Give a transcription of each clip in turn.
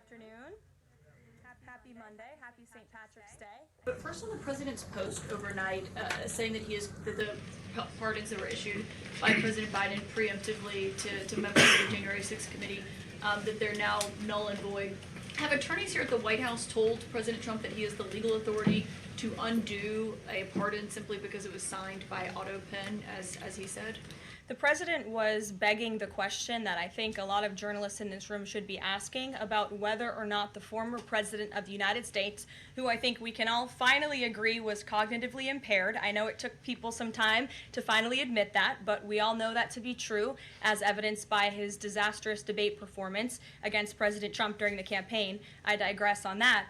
afternoon. Happy Monday. Happy St. Patrick's Day. But first, on the president's post overnight, saying that the pardons that were issued by President Biden preemptively to members of the January 6th committee, that they're now null and void. Have attorneys here at the White House told President Trump that he has the legal authority to undo a pardon simply because it was signed by auto pen, as he said? The president was begging the question that I think a lot of journalists in this room should be asking about whether or not the former president of the United States, who I think we can all finally agree was cognitively impaired. I know it took people some time to finally admit that, but we all know that to be true, as evidenced by his disastrous debate performance against President Trump during the campaign. I digress on that.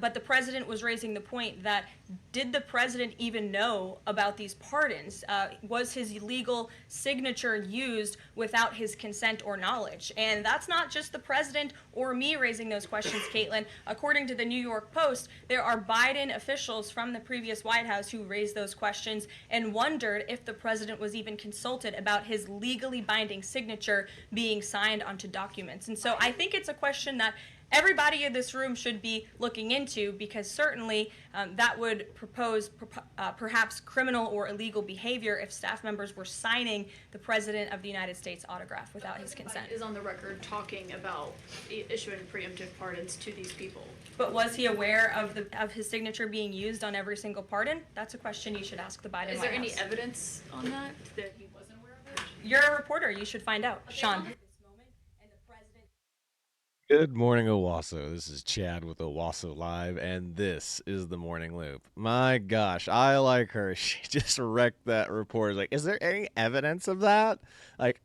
But the president was raising the point that did the president even know about these pardons? Was his legal signature used without his consent or knowledge? And that's not just the president or me raising those questions, Caitlin. According to the New York Post, there are Biden officials from the previous White House who raised those questions and wondered if the president was even consulted about his legally binding signature being signed onto documents. And so I think it's a question that everybody in this room should be looking into, because certainly that would propose perhaps criminal or illegal behavior if staff members were signing the President of the United States autograph without his consent. Biden is on the record talking about issuing preemptive pardons to these people. But was he aware of his signature being used on every single pardon? That's a question you should ask the Biden White House. Is there any evidence on that he wasn't aware of it? You're a reporter. You should find out. Okay, Sean. Good morning, Owasso. This is Chad with Owasso Live, and this is the Morning Loop. My gosh, I like her. She just wrecked that report. Like, is there any evidence of that? Like,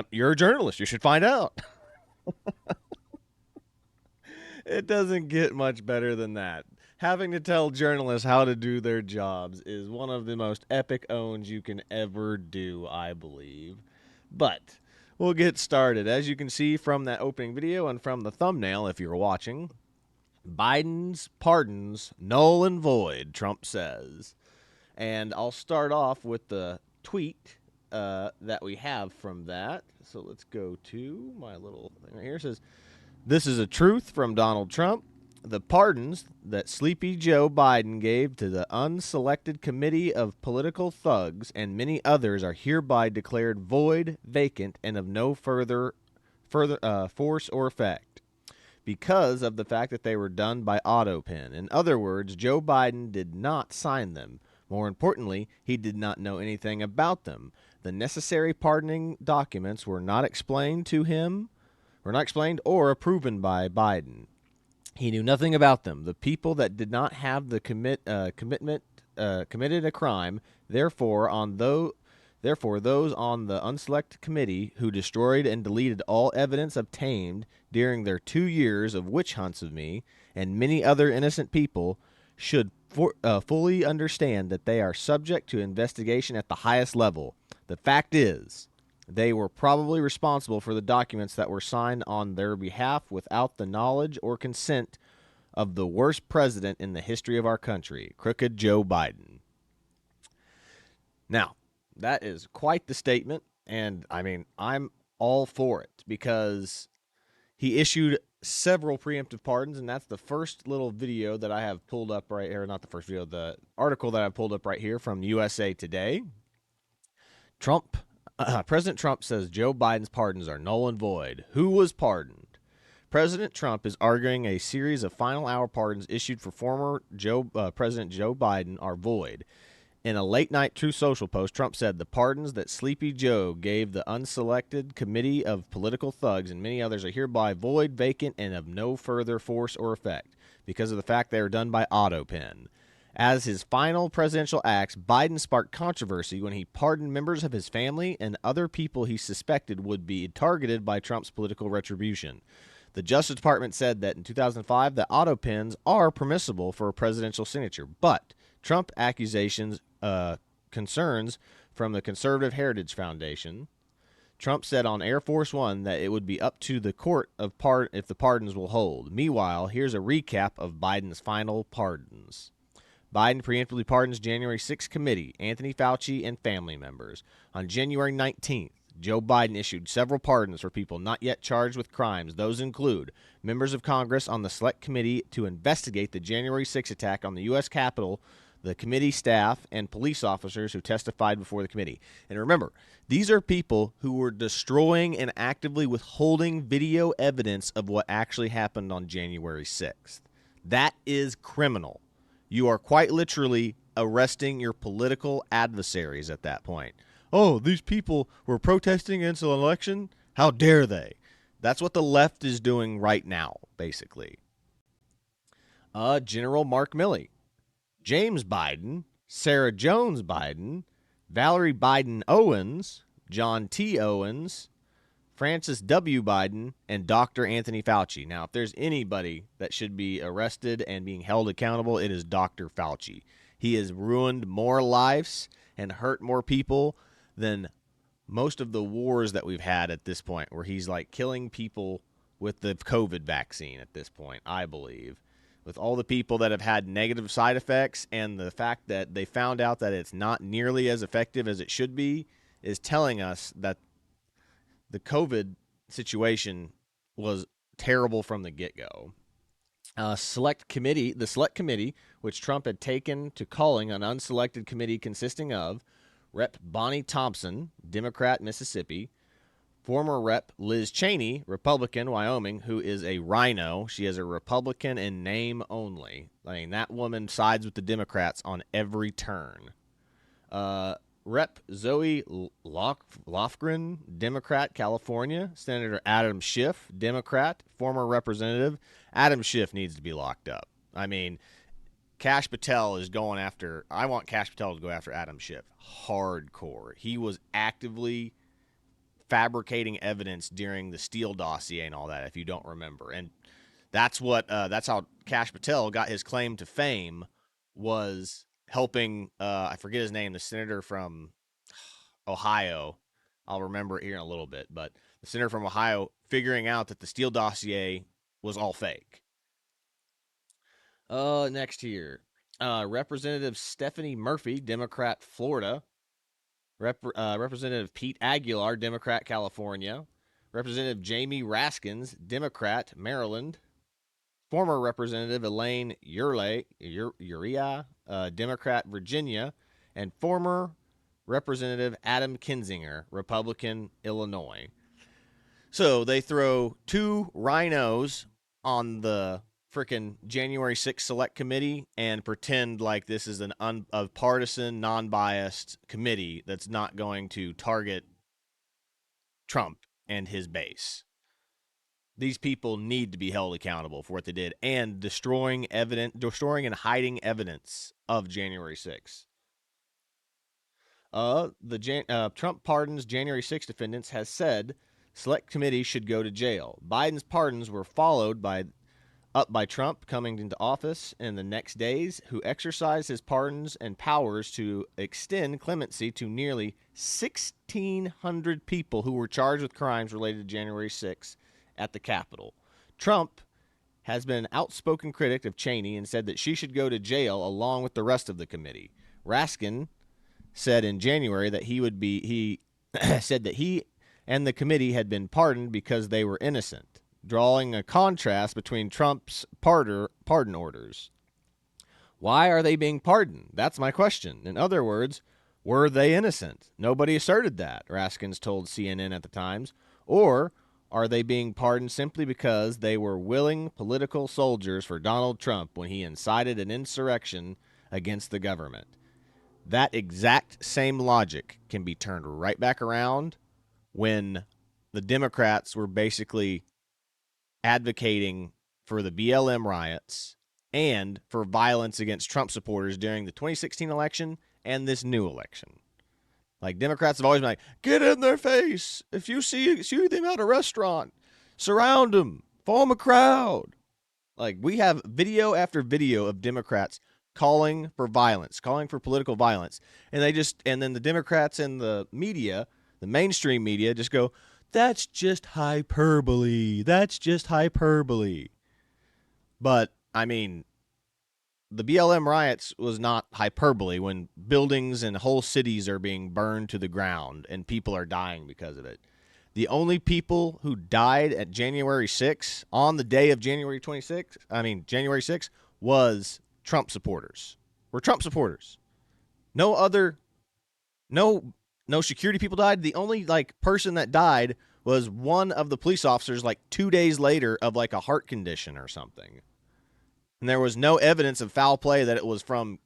you're a journalist. You should find out. It doesn't get much better than that. Having to tell journalists how to do their jobs is one of the most epic owns you can ever do, I believe. But we'll get started. As you can see from that opening video and from the thumbnail, if you're watching, Biden's pardons null and void, Trump says. And I'll start off with the tweet that we have from that. So let's go to my little thing right here. It says, "This is a truth from Donald Trump. The pardons that Sleepy Joe Biden gave to the unselected committee of political thugs and many others are hereby declared void, vacant, and of no further force or effect because of the fact that they were done by auto pen. In other words, Joe Biden did not sign them. More importantly, he did not know anything about them. The necessary pardoning documents were not explained to him, or approved by Biden. He knew nothing about them. The people that did not have the commitment committed a crime. Therefore, those on the unselected committee who destroyed and deleted all evidence obtained during their 2 years of witch hunts of me and many other innocent people should fully understand that they are subject to investigation at the highest level. The fact is, they were probably responsible for the documents that were signed on their behalf without the knowledge or consent of the worst president in the history of our country, crooked Joe Biden." Now, that is quite the statement, and I mean, I'm all for it because he issued several preemptive pardons, and that's the first little video that I have pulled up right here. Not the first video, the article that I pulled up right here from USA Today. President Trump says Joe Biden's pardons are null and void. Who was pardoned? President Trump is arguing a series of final hour pardons issued for former President Joe Biden are void. In a late-night Truth Social post, Trump said the pardons that Sleepy Joe gave the unselected committee of political thugs and many others are hereby void, vacant, and of no further force or effect because of the fact they are done by auto pen. As his final presidential acts, Biden sparked controversy when he pardoned members of his family and other people he suspected would be targeted by Trump's political retribution. The Justice Department said that in 2005, the auto pens are permissible for a presidential signature, but Trump accusations concerns from the Conservative Heritage Foundation. Trump said on Air Force One that it would be up to the court if the pardons will hold. Meanwhile, here's a recap of Biden's final pardons. Biden preemptively pardons January 6th committee, Anthony Fauci, and family members. On January 19th, Joe Biden issued several pardons for people not yet charged with crimes. Those include members of Congress on the Select Committee to investigate the January 6 attack on the U.S. Capitol, the committee staff, and police officers who testified before the committee. And remember, these are people who were destroying and actively withholding video evidence of what actually happened on January 6th. That is criminal. You are quite literally arresting your political adversaries at that point. Oh, these people were protesting against an election? How dare they? That's what the left is doing right now, basically. General Mark Milley, James Biden, Sarah Jones Biden, Valerie Biden Owens, John T. Owens, Francis W. Biden, and Dr. Anthony Fauci. Now, if there's anybody that should be arrested and being held accountable, it is Dr. Fauci. He has ruined more lives and hurt more people than most of the wars that we've had at this point, where he's like killing people with the COVID vaccine at this point, I believe. With all the people that have had negative side effects and the fact that they found out that it's not nearly as effective as it should be, is telling us that the COVID situation was terrible from the get-go. The Select Committee, which Trump had taken to calling an unselected committee consisting of Rep. Bonnie Thompson, Democrat, Mississippi, former Rep. Liz Cheney, Republican, Wyoming, who is a rhino. She is a Republican in name only. I mean, that woman sides with the Democrats on every turn. Rep. Zoe Lofgren, Democrat, California. Senator Adam Schiff, Democrat, former representative. Adam Schiff needs to be locked up. I mean, Kash Patel is going after – I want Kash Patel to go after Adam Schiff hardcore. He was actively fabricating evidence during the Steele dossier and all that, if you don't remember. And that's how Kash Patel got his claim to fame, was helping I forget his name, the senator from Ohio. I'll remember it here in a little bit, but the senator from Ohio figuring out that the Steele dossier was all fake. Next here, Representative Stephanie Murphy, Democrat, Florida. Representative Pete Aguilar, Democrat, California. Representative Jamie Raskins, Democrat, Maryland. Former Representative Elaine Uriah, Democrat, Virginia. And former Representative Adam Kinzinger, Republican, Illinois. So they throw two rhinos on the freaking January 6th Select Committee and pretend like this is a partisan, non-biased committee that's not going to target Trump and his base. These people need to be held accountable for what they did and destroying and hiding evidence of January 6th. Trump pardons January 6 defendants has said Select Committee should go to jail. Biden's pardons were followed up by Trump coming into office in the next days, who exercised his pardons and powers to extend clemency to nearly 1,600 people who were charged with crimes related to January 6 at the Capitol. Trump has been an outspoken critic of Cheney and said that she should go to jail along with the rest of the committee. Raskin said in January that he said that he and the committee had been pardoned because they were innocent, drawing a contrast between Trump's pardon orders. Why are they being pardoned? That's my question. In other words, were they innocent? Nobody asserted that, Raskins told CNN at the Times. Or are they being pardoned simply because they were willing political soldiers for Donald Trump when he incited an insurrection against the government? That exact same logic can be turned right back around when the Democrats were basically advocating for the BLM riots and for violence against Trump supporters during the 2016 election and this new election. Like, Democrats have always been like, get in their face. If you see them at a restaurant, surround them, form a crowd. Like, we have video after video of Democrats calling for violence, calling for political violence. And then the Democrats and the media, the mainstream media, just go, that's just hyperbole. That's just hyperbole. But, I mean, the BLM riots was not hyperbole when buildings and whole cities are being burned to the ground and people are dying because of it. The only people who died at January 6th, on the day of January 6th, was Trump supporters. Were Trump supporters. No other, no, no security people died. The only like person that died was one of the police officers like 2 days later of like a heart condition or something. And there was no evidence of foul play that it was from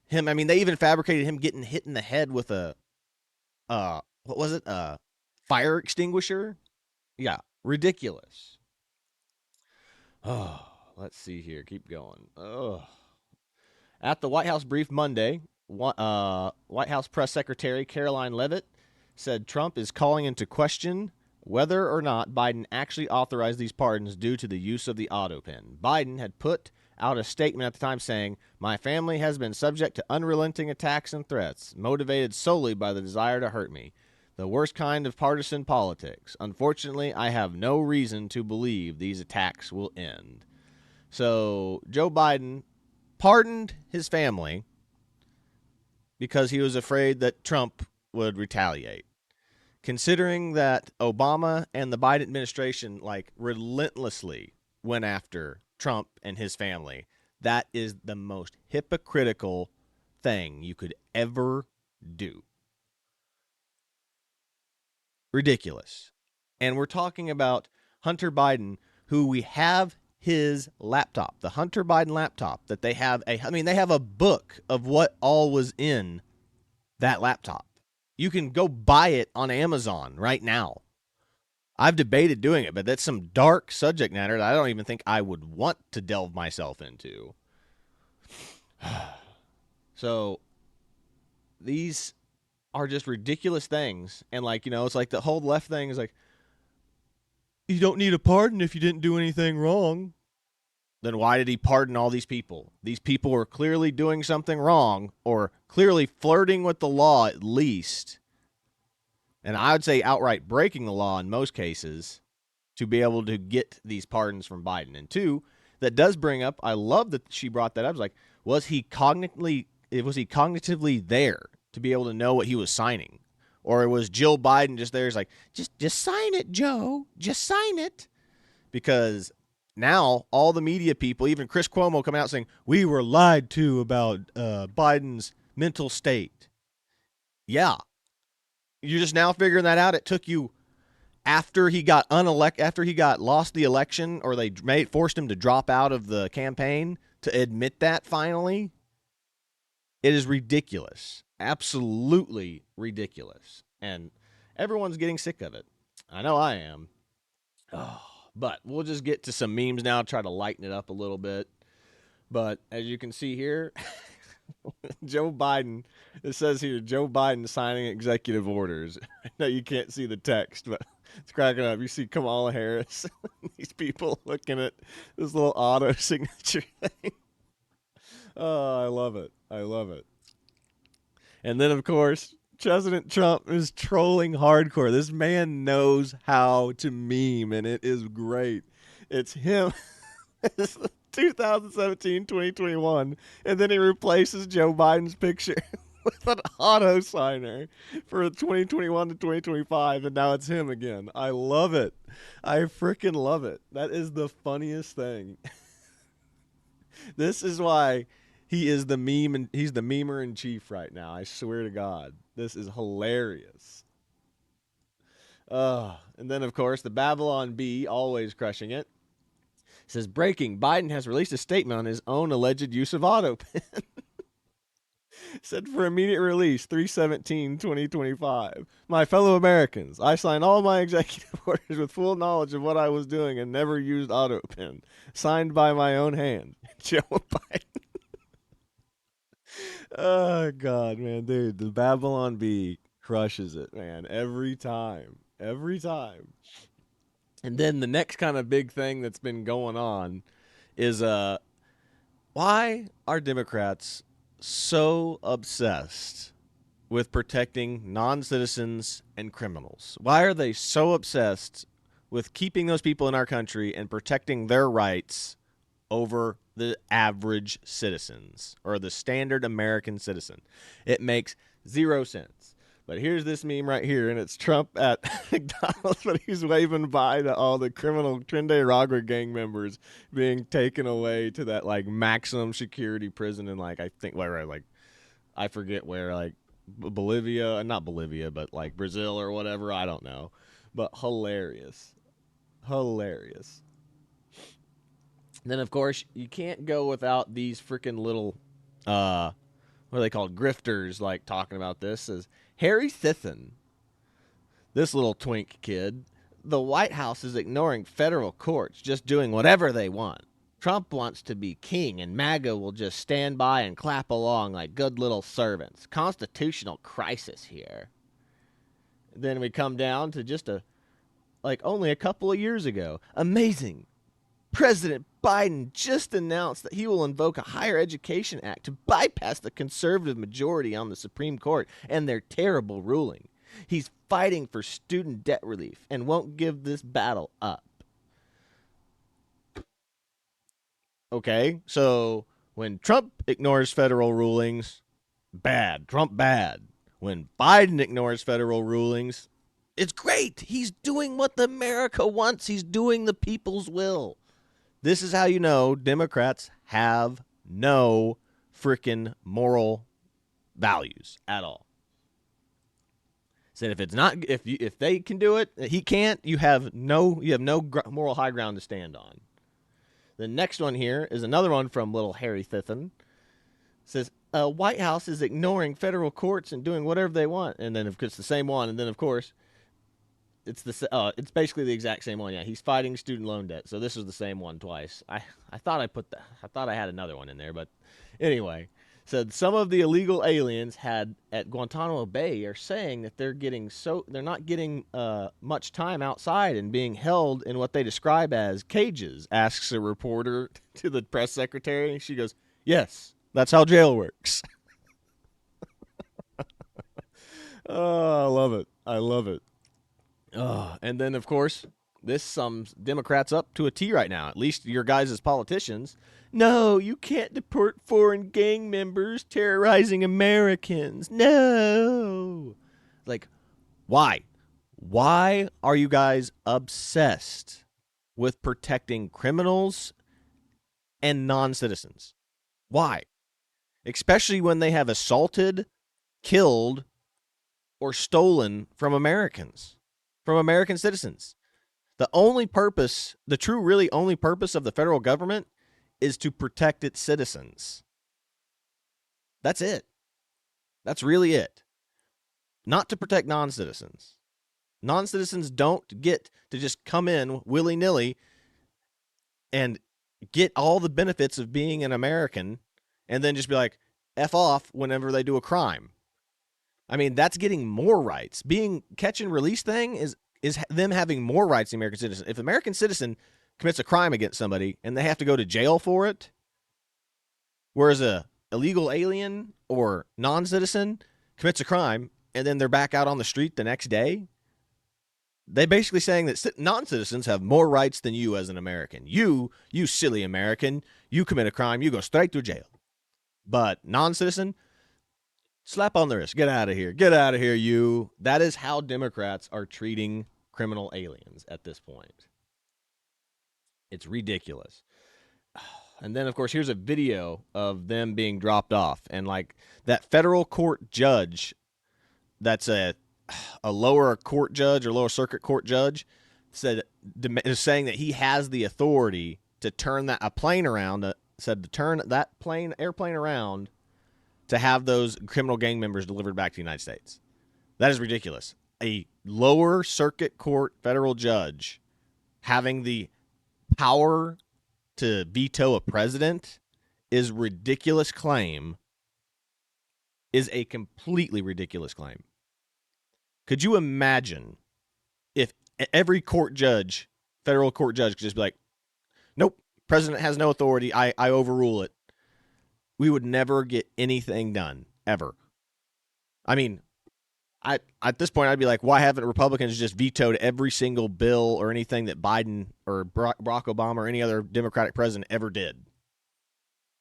him. I mean, they even fabricated him getting hit in the head with a what was it? Fire extinguisher? Yeah, ridiculous. Oh, let's see here. Keep going. Oh. At the White House brief Monday, White House press secretary Caroline Leavitt said Trump is calling into question whether or not Biden actually authorized these pardons due to the use of the auto pen. Biden had put out a statement at the time saying, "My family has been subject to unrelenting attacks and threats, motivated solely by the desire to hurt me. The worst kind of partisan politics. Unfortunately, I have no reason to believe these attacks will end." So Joe Biden pardoned his family because he was afraid that Trump would retaliate. Considering that Obama and the Biden administration like relentlessly went after Trump and his family, that is the most hypocritical thing you could ever do. Ridiculous. And we're talking about Hunter Biden, who we have his laptop, the Hunter Biden laptop that they have they have a book of what all was in that laptop. You can go buy it on Amazon right now. I've debated doing it, but that's some dark subject matter that I don't even think I would want to delve myself into. So these are just ridiculous things. And it's like the whole left thing is like, you don't need a pardon if you didn't do anything wrong. Then why did he pardon all these people? These people were clearly doing something wrong or clearly flirting with the law at least. And I would say outright breaking the law in most cases to be able to get these pardons from Biden. And two, that does bring up, I love that she brought that up. I was like, was he cognitively there to be able to know what he was signing? Or was Jill Biden just there? Is like, just sign it, Joe. Just sign it. Because now all the media people, even Chris Cuomo, coming out saying, we were lied to about Biden's mental state. Yeah. You're just now figuring that out. It took you after he got lost the election, or they forced him to drop out of the campaign to admit that finally. It is ridiculous. Absolutely ridiculous. And everyone's getting sick of it. I know I am. Oh, but we'll just get to some memes now, try to lighten it up a little bit. But as you can see here, Joe Biden, it says here, Joe Biden signing executive orders. I know you can't see the text, but it's cracking up. You see Kamala Harris, these people looking at this little auto signature thing. Oh, I love it. I love it. And then, of course, President Trump is trolling hardcore. This man knows how to meme, and it is great. It's him. It's 2017, 2021, and then he replaces Joe Biden's picture with an auto signer for 2021 to 2025, and now it's him again. I love it. I freaking love it. That is the funniest thing. This is why he is the meme, and he's the memer in chief right now. I swear to God, this is hilarious. And then, of course, the Babylon Bee, always crushing it. Says, breaking, Biden has released a statement on his own alleged use of AutoPen. Said for immediate release, 3/17/2025. My fellow Americans, I signed all my executive orders with full knowledge of what I was doing and never used AutoPen. Signed by my own hand. Joe Biden. Oh, God, man. Dude, the Babylon Bee crushes it, man. Every time. Every time. And then the next kind of big thing that's been going on is why are Democrats so obsessed with protecting non-citizens and criminals? Why are they so obsessed with keeping those people in our country and protecting their rights over the average citizens or the standard American citizen. It makes 0 sense. But here's this meme right here, and it's Trump at McDonald's, but he's waving bye to all the criminal Trinidad Aragua gang members being taken away to that like maximum security prison in like I think where like I forget where like Bolivia, not Bolivia, but like Brazil or whatever. I don't know, but hilarious. Then of course you can't go without these freaking little what are they called, grifters, like talking about this as Harry Sithen, this little twink kid. The White House is ignoring federal courts, just doing whatever they want. Trump wants to be king, and MAGA will just stand by and clap along like good little servants. Constitutional crisis here. Then we come down to just only a couple of years ago. Amazing. President Biden just announced that he will invoke a Higher Education Act to bypass the conservative majority on the Supreme Court and their terrible ruling. He's fighting for student debt relief and won't give this battle up. Okay, so when Trump ignores federal rulings, bad. Trump bad. When Biden ignores federal rulings, it's great. He's doing what America wants. He's doing the people's will. This is how you know Democrats have no freaking moral values at all. Said if they can do it, he can't. You have no moral high ground to stand on. The next one here is another one from little Harry Sithen. Says White House is ignoring federal courts and doing whatever they want, and then of course the same one, and then of course. It's basically the exact same one. Yeah, he's fighting student loan debt. So this is the same one twice. I thought I had another one in there, but anyway, said some of the illegal aliens had at Guantanamo Bay are saying that they're not getting much time outside and being held in what they describe as cages. Asks a reporter to the press secretary. She goes, "Yes, that's how jail works." Oh, I love it. And then, of course, this sums Democrats up to a T right now, at least your guys as politicians. No, you can't deport foreign gang members terrorizing Americans. No. Like, why? Why are you guys obsessed with protecting criminals and non-citizens? Why? Especially when they have assaulted, killed, or stolen from Americans. From American citizens. The only purpose, the true really only purpose of the federal government is to protect its citizens. That's it. That's really it. Not to protect non-citizens. Non-citizens don't get to just come in willy-nilly and get all the benefits of being an American and then just be like, F off whenever they do a crime. I mean, that's getting more rights. Being catch and release thing is them having more rights than American citizen. If an American citizen commits a crime against somebody and they have to go to jail for it, whereas a illegal alien or non-citizen commits a crime and then they're back out on the street the next day, they're basically saying that non-citizens have more rights than you as an American. You silly American, you commit a crime, you go straight to jail. But non-citizen, slap on the wrist. Get out of here. Get out of here, you. That is how Democrats are treating criminal aliens at this point. It's ridiculous. And then, of course, here's a video of them being dropped off. And, like, that federal court judge that's a lower court judge or lower circuit court judge is saying that he has the authority to turn a plane around, to turn that airplane around to have those criminal gang members delivered back to the United States. That is ridiculous. A lower circuit court federal judge having the power to veto a president is ridiculous claim, is a completely ridiculous claim. Could you imagine if every federal court judge could just be like, nope, president has no authority, I overrule it. We would never get anything done, ever. I mean, at this point, I'd be like, why haven't Republicans just vetoed every single bill or anything that Biden or Barack Obama or any other Democratic president ever did?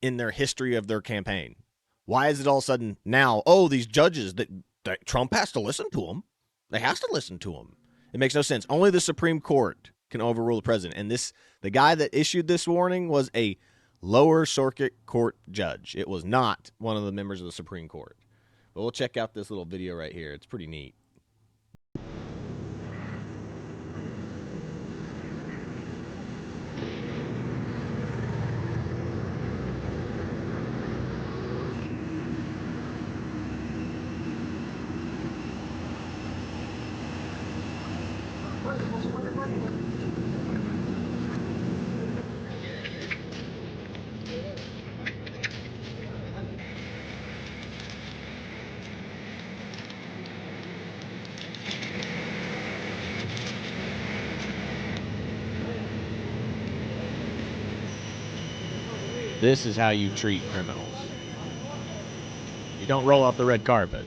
in their history of their campaign? Why is it all of a sudden now, oh, these judges that Trump has to listen to them? They has to listen to them. It makes no sense. Only the Supreme Court can overrule the president. And the guy that issued this warning was a lower circuit court judge. It was not one of the members of the Supreme Court. But we'll check out this little video right here. It's pretty neat. This is how you treat criminals. You don't roll out the red carpet.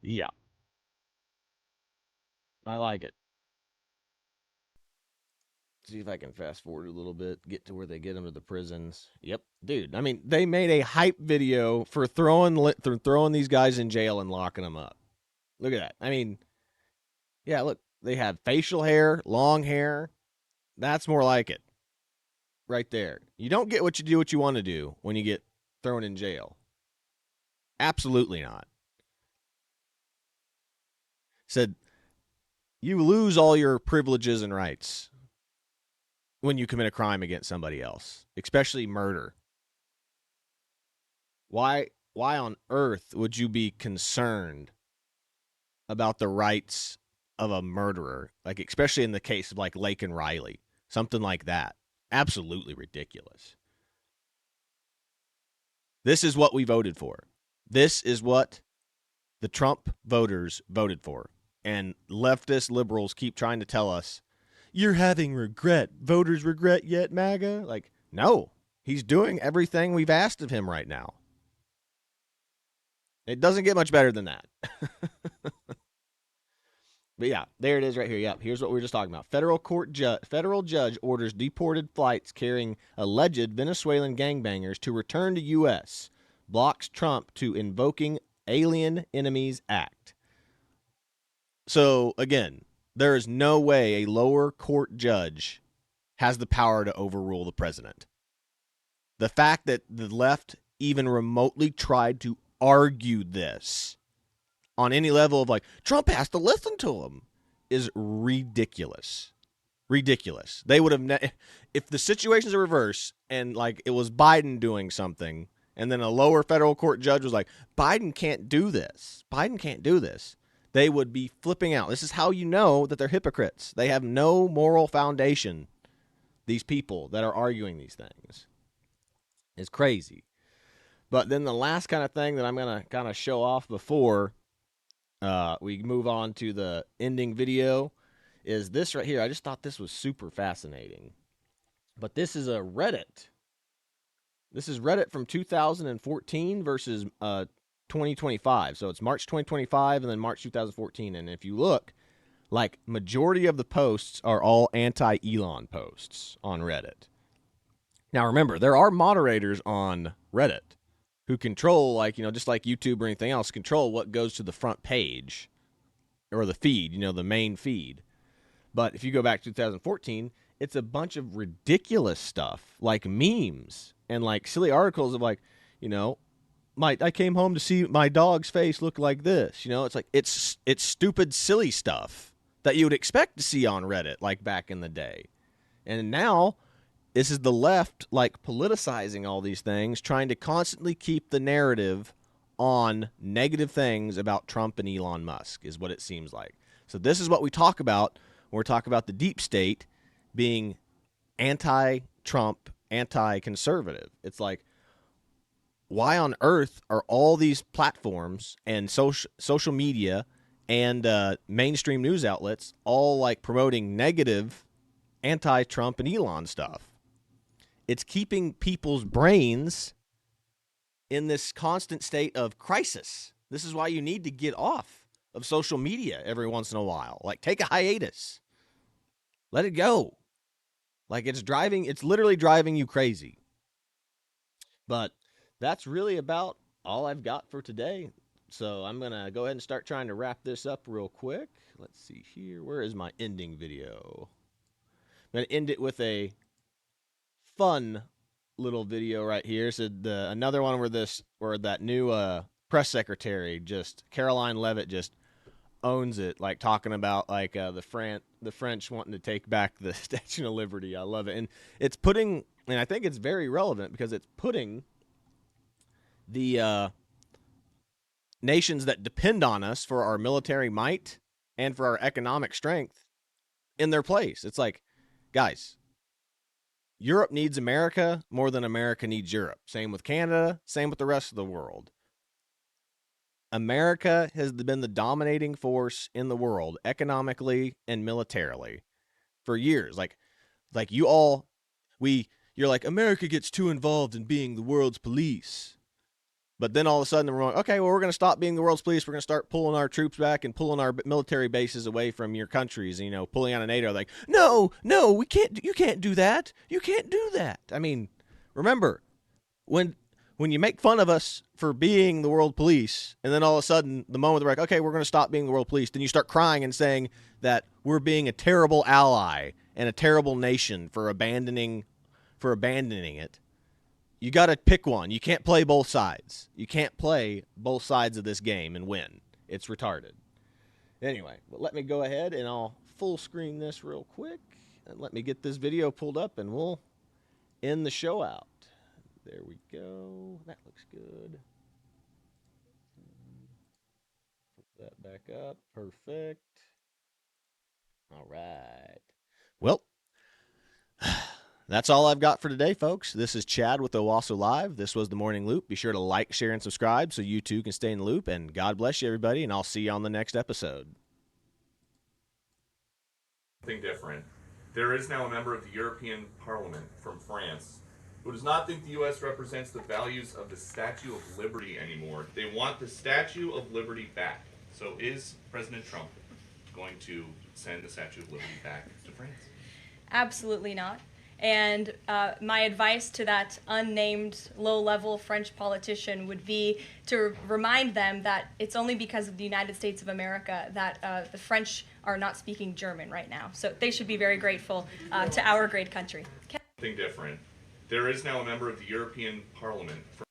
Yeah, I like it. See if I can fast forward a little bit, get to where they get them to the prisons. Yep, dude. I mean, they made a hype video for throwing these guys in jail and locking them up. Look at that. I mean, yeah, look, they have facial hair, long hair. That's more like it, right there. You don't get what you want to do when you get thrown in jail. Absolutely not. Said you lose all your privileges and rights when you commit a crime against somebody else, especially murder. Why on earth would you be concerned about the rights of a murderer? Like, especially in the case of like Lake and Riley, something like that. Absolutely ridiculous. This is what we voted for. This is what the Trump voters voted for. And leftist liberals keep trying to tell us, you're having regret. Voters regret yet, MAGA? Like, no. He's doing everything we've asked of him right now. It doesn't get much better than that. But yeah, there it is right here. Yep, here's what we were just talking about. Federal judge orders deported flights carrying alleged Venezuelan gangbangers to return to U.S. Blocks Trump to invoking Alien Enemies Act. So again, there is no way a lower court judge has the power to overrule the president. The fact that the left even remotely tried to argue this on any level of like, Trump has to listen to him, is ridiculous. Ridiculous. They would have, if the situation's a reverse and like it was Biden doing something and then a lower federal court judge was like, Biden can't do this. Biden can't do this. They would be flipping out. This is how you know that they're hypocrites. They have no moral foundation, these people that are arguing these things. It's crazy. But then the last kind of thing that I'm going to kind of show off before we move on to the ending video is this right here. I just thought this was super fascinating. But this is a Reddit. This is Reddit from 2014 versus 2025. So it's March 2025 and then March 2014. And if you look, like majority of the posts are all anti-Elon posts on Reddit. Now remember, there are moderators on Reddit who control, like, just like YouTube or anything else, control what goes to the front page or the feed, the main feed. But if you go back to 2014, it's a bunch of ridiculous stuff, like memes and like silly articles of like, I came home to see my dog's face look like this. It's like it's stupid, silly stuff that you would expect to see on Reddit, like back in the day. And now this is the left like politicizing all these things, trying to constantly keep the narrative on negative things about Trump and Elon Musk is what it seems like. So this is what we talk about when we're talking about the deep state being anti-Trump, anti-conservative. It's like, why on earth are all these platforms and social media and mainstream news outlets all like promoting negative anti-Trump and Elon stuff? It's keeping people's brains in this constant state of crisis. This is why you need to get off of social media every once in a while. Like, take a hiatus. Let it go. Like, it's literally driving you crazy. But that's really about all I've got for today. So I'm going to go ahead and start trying to wrap this up real quick. Let's see here. Where is my ending video? I'm going to end it with a fun little video right here. So another one where that new press secretary, just Caroline Levitt, just owns it, like talking about like the French wanting to take back the Statue of Liberty. I love it, and I think it's very relevant because it's putting the nations that depend on us for our military might and for our economic strength in their place. It's like, guys, Europe needs America more than America needs Europe. Same with Canada, same with the rest of the world. America has been the dominating force in the world economically and militarily for years. Like you're like, America gets too involved in being the world's police. But then all of a sudden we're going, okay, well, we're going to stop being the world's police. We're going to start pulling our troops back and pulling our military bases away from your countries, and, pulling out of NATO. Like, no, we can't. You can't do that. You can't do that. I mean, remember, when you make fun of us for being the world police, and then all of a sudden, the moment they're like, okay, we're going to stop being the world police, then you start crying and saying that we're being a terrible ally and a terrible nation for abandoning it. You got to pick one. You can't play both sides. You can't play both sides of this game and win. It's retarded. Anyway, but let me go ahead and I'll full screen this real quick. And let me get this video pulled up and we'll end the show out. There we go. That looks good. Put that back up. Perfect. All right. Well, that's all I've got for today, folks. This is Chad with Owasso Live. This was the Morning Loop. Be sure to like, share, and subscribe so you too can stay in the loop. And God bless you, everybody, and I'll see you on the next episode. Something different. There is now a member of the European Parliament from France who does not think the U.S. represents the values of the Statue of Liberty anymore. They want the Statue of Liberty back. So is President Trump going to send the Statue of Liberty back to France? Absolutely not. And my advice to that unnamed low-level French politician would be to remind them that it's only because of the United States of America that the French are not speaking German right now. So they should be very grateful to our great country. Something different. There is now a member of the European Parliament from